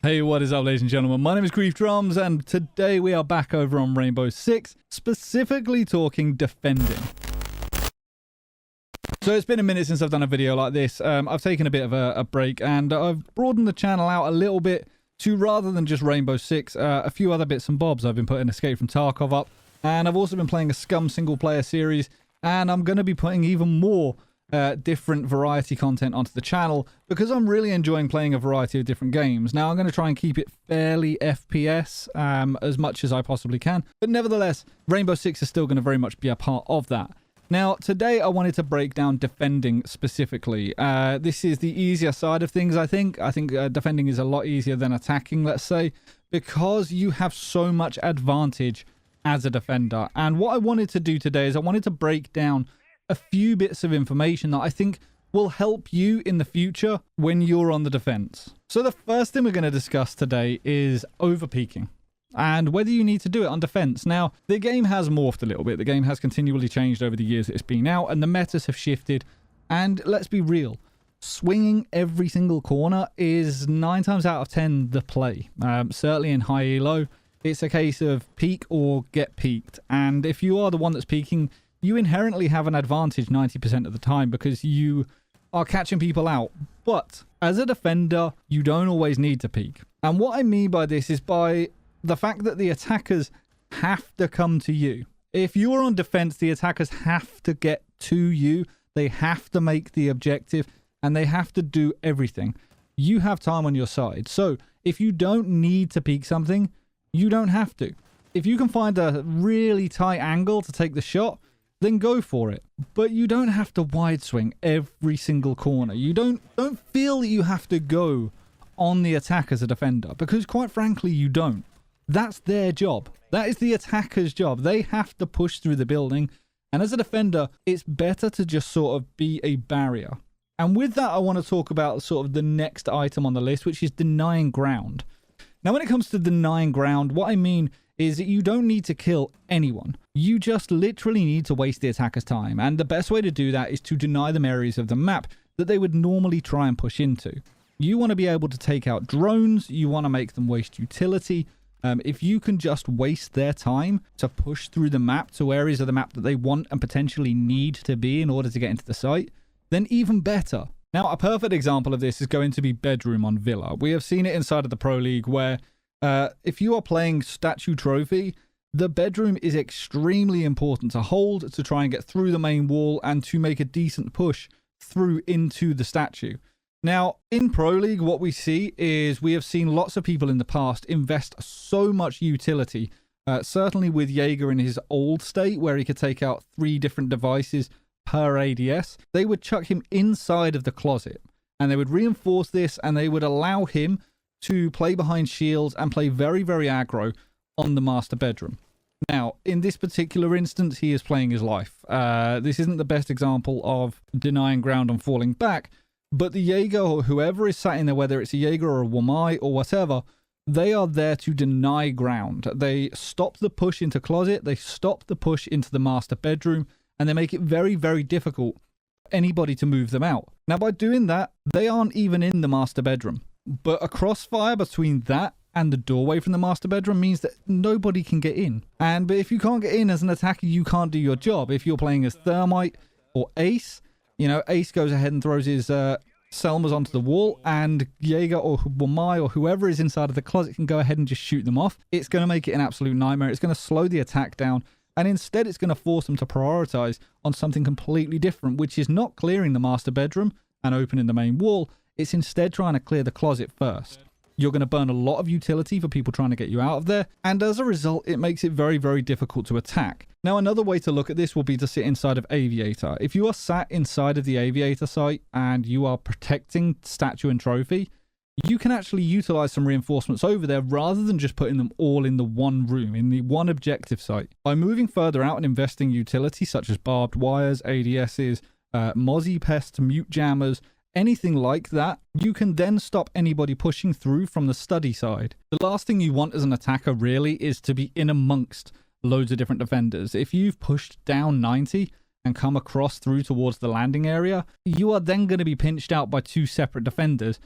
Hey, what is up, ladies and gentlemen? My name is Griefdrums, and today we are back over on Rainbow Six, specifically talking defending. So it's been a minute since I've done a video like this. I've taken a bit of a break, and I've broadened the channel out a little bit to, rather than just Rainbow Six, a few other bits and bobs. I've been putting Escape from Tarkov up, and I've also been playing a Scum single-player series, and I'm going to be putting even more different variety content onto the channel because I'm really enjoying playing a variety of different games. Now I'm going to try and keep it fairly FPS as much as I possibly can, but nevertheless Rainbow Six is still going to very much be a part of that. Now today I wanted to break down defending specifically. This is the easier side of things. I think defending is a lot easier than attacking, let's say, because you have so much advantage as a defender. And what I wanted to do today is I wanted to break down a few bits of information that I think will help you in the future when you're on the defense. So the first thing we're going to discuss today is overpeaking and whether you need to do it on defense. Now, the game has morphed a little bit. The game has continually changed over the years that it's been out, and the metas have shifted. And let's be real, swinging every single corner is 9 times out of 10 the play. Certainly in high elo, it's a case of peak or get peaked. And if you are the one that's peaking, you inherently have an advantage 90% of the time because you are catching people out. But as a defender, you don't always need to peek. And what I mean by this is by the fact that the attackers have to come to you. If you're on defense, the attackers have to get to you. They have to make the objective and they have to do everything. You have time on your side. So if you don't need to peek something, you don't have to. If you can find a really tight angle to take the shot, then go for it. But you don't have to wide swing every single corner. You don't feel that you have to go on the attack as a defender, because quite frankly, you don't. That's their job. That is the attacker's job. They have to push through the building. And as a defender, it's better to just sort of be a barrier. And with that, I want to talk about sort of the next item on the list, which is denying ground. Now, when it comes to denying ground, what I mean is that you don't need to kill anyone. You just literally need to waste the attacker's time. And the best way to do that is to deny them areas of the map that they would normally try and push into. You want to be able to take out drones. You want to make them waste utility. If you can just waste their time to push through the map to areas of the map that they want and potentially need to be in order to get into the site, then even better. Now, a perfect example of this is going to be Bedroom on Villa. We have seen it inside of the Pro League where if you are playing Statue Trophy, the Bedroom is extremely important to hold to try and get through the main wall and to make a decent push through into the statue. Now, in Pro League, what we see is we have seen lots of people in the past invest so much utility, certainly with Jaeger in his old state where he could take out 3 different devices per ADS. They would chuck him inside of the closet and they would reinforce this and they would allow him to play behind shields and play very, very aggro on the master bedroom. Now, in this particular instance, he is playing his life. This isn't the best example of denying ground and falling back, but the Jaeger or whoever is sat in there, whether it's a Jaeger or a Wamai or whatever, they are there to deny ground. They stop the push into closet, they stop the push into the master bedroom, and they make it very, very difficult for anybody to move them out. Now, by doing that, they aren't even in the master bedroom. But a crossfire between that and the doorway from the master bedroom means that nobody can get in. But if you can't get in as an attacker, you can't do your job. If you're playing as Thermite or Ace, you know, Ace goes ahead and throws his Selmas onto the wall, and Jaeger or Wamai or whoever is inside of the closet can go ahead and just shoot them off. It's going to make it an absolute nightmare. It's going to slow the attack down, and instead it's going to force them to prioritize on something completely different, which is not clearing the master bedroom and opening the main wall. It's instead trying to clear the closet first. You're going to burn a lot of utility for people trying to get you out of there, and as a result, it makes it very, very difficult to attack. Now, another way to look at this will be to sit inside of Aviator. If you are sat inside of the Aviator site and you are protecting Statue and Trophy, you can actually utilize some reinforcements over there rather than just putting them all in the one room, in the one objective site. By moving further out and investing utility such as barbed wires, ADSs, Mozzie pests, mute jammers, anything like that, you can then stop anybody pushing through from the study side. The last thing you want as an attacker really is to be in amongst loads of different defenders. If you've pushed down 90 and come across through towards the landing area, you are then going to be pinched out by 2 separate defenders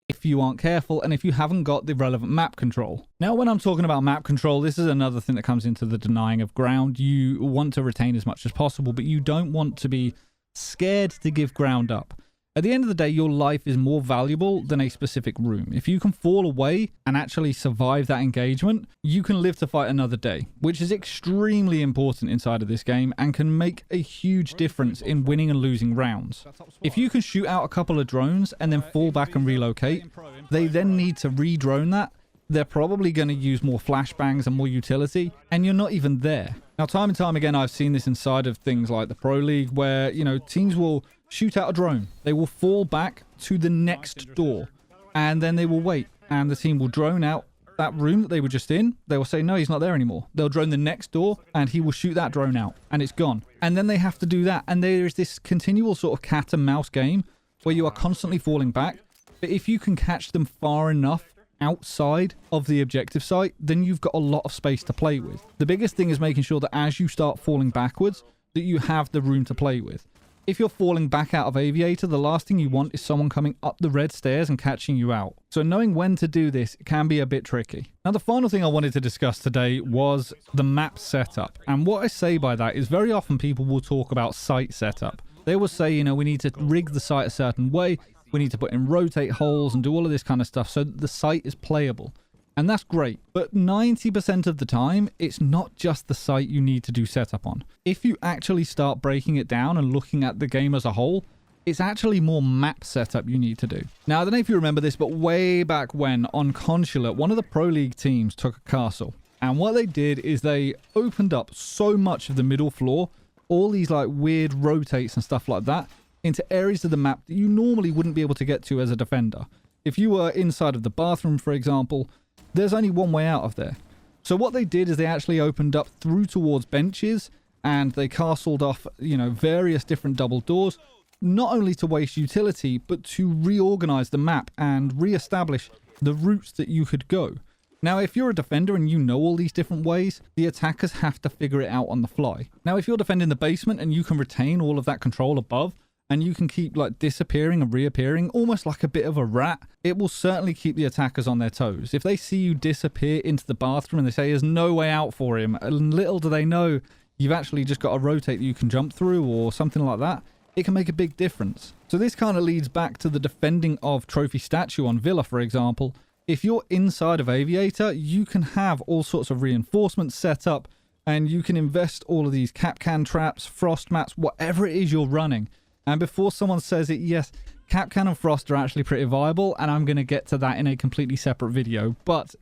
if you aren't careful and if you haven't got the relevant map control. Now, when I'm talking about map control, this is another thing that comes into the denying of ground. You want to retain as much as possible, but you don't want to be scared to give ground up. At the end of the day, your life is more valuable than a specific room. If you can fall away and actually survive that engagement, you can live to fight another day, which is extremely important inside of this game and can make a huge difference in winning and losing rounds. If you can shoot out a couple of drones and then fall back and relocate, they then need to re-drone that. They're probably going to use more flashbangs and more utility, and you're not even there. Now, time and time again, I've seen this inside of things like the Pro League where, you know, teams will shoot out a drone. They will fall back to the next door, and then they will wait, and the team will drone out that room that they were just in. They will say, no, he's not there anymore. They'll drone the next door, and he will shoot that drone out, and it's gone. And then they have to do that, and there is this continual sort of cat and mouse game where you are constantly falling back. But if you can catch them far enough outside of the objective site, then you've got a lot of space to play with. The biggest thing is making sure that as you start falling backwards, that you have the room to play with. If you're falling back out of Aviator, the last thing you want is someone coming up the red stairs and catching you out. So knowing when to do this can be a bit tricky. Now, the final thing I wanted to discuss today was the map setup. And what I say by that is very often people will talk about site setup. They will say, you know, we need to rig the site a certain way. We need to put in rotate holes and do all of this kind of stuff so that the site is playable. And that's great, but 90% of the time, it's not just the site you need to do setup on. If you actually start breaking it down and looking at the game as a whole, it's actually more map setup you need to do. Now, I don't know if you remember this, but way back when on Consulate, one of the Pro League teams took a castle. And what they did is they opened up so much of the middle floor, all these like weird rotates and stuff like that, into areas of the map that you normally wouldn't be able to get to as a defender. If you were inside of the bathroom, for example, there's only one way out of there. So what they did is they actually opened up through towards benches and they castled off, you know, various different double doors, not only to waste utility, but to reorganize the map and re-establish the routes that you could go. Now, if you're a defender and you know all these different ways, the attackers have to figure it out on the fly. Now, if you're defending the basement and you can retain all of that control above, and you can keep like disappearing and reappearing almost like a bit of a rat, it will certainly keep the attackers on their toes. If they see you disappear into the bathroom and they say there's no way out for him, and little do they know you've actually just got a rotate that you can jump through or something like that, it can make a big difference. So this kind of leads back to the defending of Trophy Statue on Villa, for example. If you're inside of Aviator, you can have all sorts of reinforcements set up, and you can invest all of these Kapkan traps, frost mats, whatever it is you're running. And before someone says it, yes, Kapkan and Frost are actually pretty viable, and I'm going to get to that in a completely separate video. But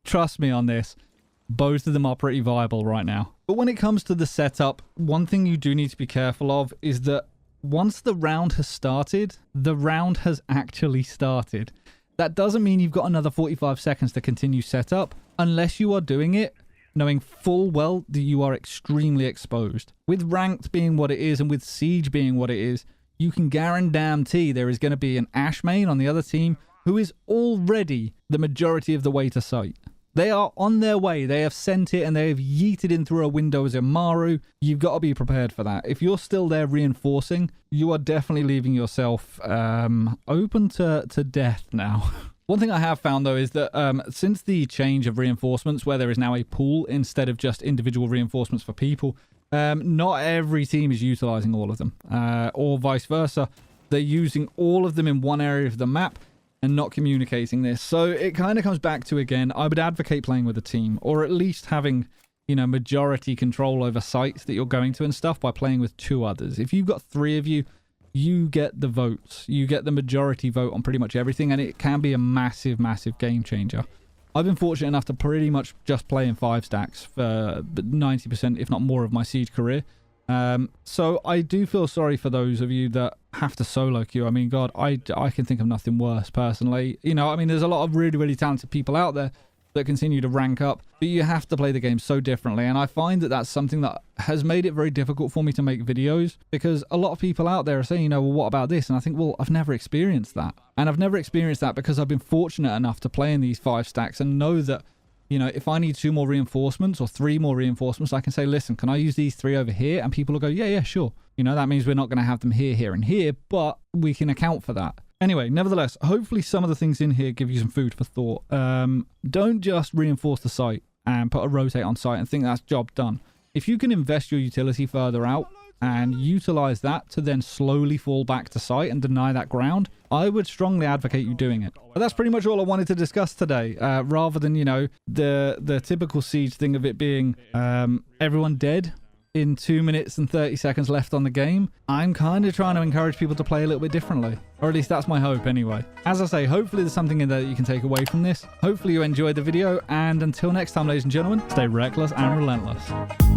trust me on this, both of them are pretty viable right now. But when it comes to the setup, one thing you do need to be careful of is that once the round has started, the round has actually started. That doesn't mean you've got another 45 seconds to continue setup, unless you are doing it knowing full well that you are extremely exposed. With ranked being what it is and with siege being what it is, you can guarantee there is going to be an Ash main on the other team who is already the majority of the way to site. They are on their way. They have sent it and they have yeeted in through a window as a Maru. You've got to be prepared for that. If you're still there reinforcing, you are definitely leaving yourself open to death now. One thing I have found, though, is that since the change of reinforcements, where there is now a pool instead of just individual reinforcements for people, not every team is utilizing all of them, or vice versa. They're using all of them in one area of the map and not communicating this. So it kind of comes back to, again, I would advocate playing with a team, or at least having, you know, majority control over sites that you're going to and stuff by playing with 2 others. If you've got 3 of you, you get the votes. You get the majority vote on pretty much everything, and it can be a massive, massive game changer. I've been fortunate enough to pretty much just play in 5 stacks for 90%, if not more, of my siege career. So I do feel sorry for those of you that have to solo queue. I mean, God, I can think of nothing worse, personally. You know, I mean, there's a lot of really, really talented people out there that continue to rank up, but you have to play the game so differently, and I find that that's something that has made it very difficult for me to make videos, because a lot of people out there are saying, you know, well, what about this? And I think, well, I've never experienced that, and I've never experienced that because I've been fortunate enough to play in these 5 stacks and know that, you know, if I need 2 more reinforcements or 3 more reinforcements, I can say, listen, can I use these 3 over here? And people will go, yeah, sure. You know, that means we're not going to have them here, here, and here, but we can account for that. Anyway, nevertheless, hopefully some of the things in here give you some food for thought. Don't just reinforce the site and put a rotate on site and think that's job done. If you can invest your utility further out and utilize that to then slowly fall back to site and deny that ground, I would strongly advocate you doing it. But that's pretty much all I wanted to discuss today, rather than, you know, the typical siege thing of it being everyone dead in 2 minutes and 30 seconds left on the game. I'm kind of trying to encourage people to play a little bit differently, or at least that's my hope anyway. As I say, hopefully there's something in there that you can take away from this. Hopefully you enjoyed the video, and until next time, ladies and gentlemen, stay reckless and relentless.